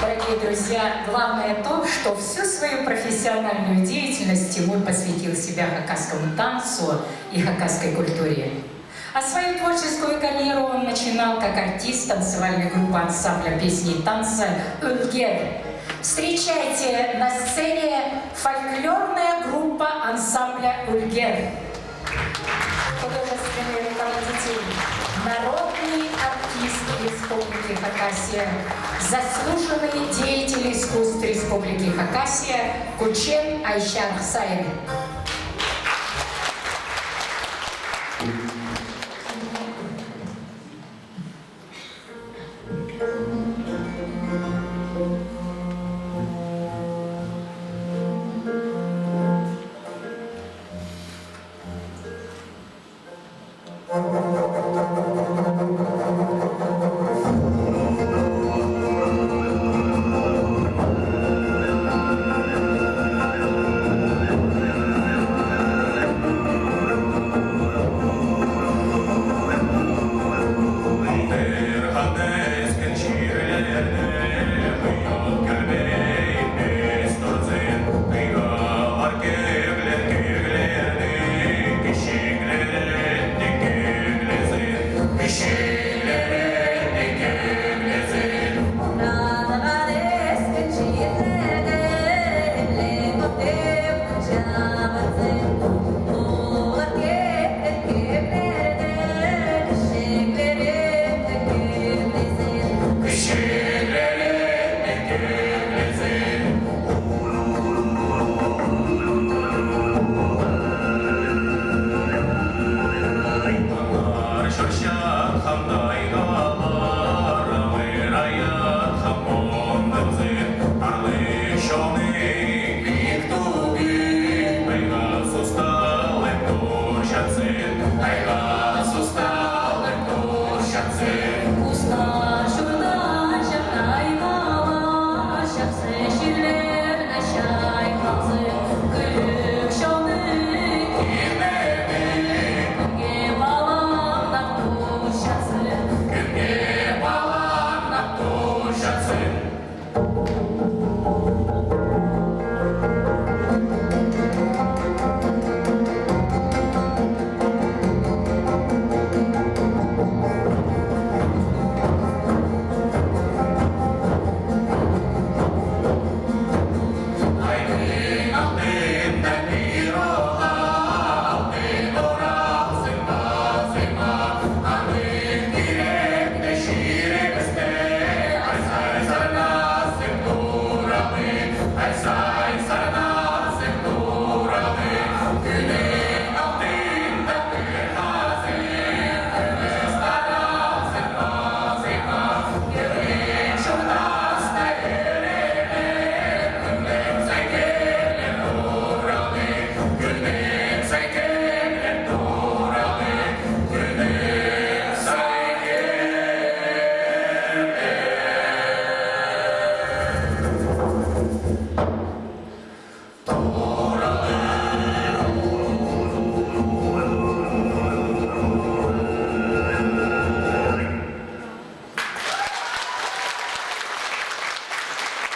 Дорогие друзья, главное то, что всю свою профессиональную деятельность Тимур посвятил себя хакасскому танцу и хакасской культуре. А свою творческую карьеру он начинал как артист танцевальной группы ансамбля песни и танца «Ульгер». Встречайте на сцене фольклорная группа ансамбля «Ульгер». Художественный руководитель, народный артист Республики Хакасия, заслуженный деятель искусств Республики Хакасия Кучен Айшан Хсаин.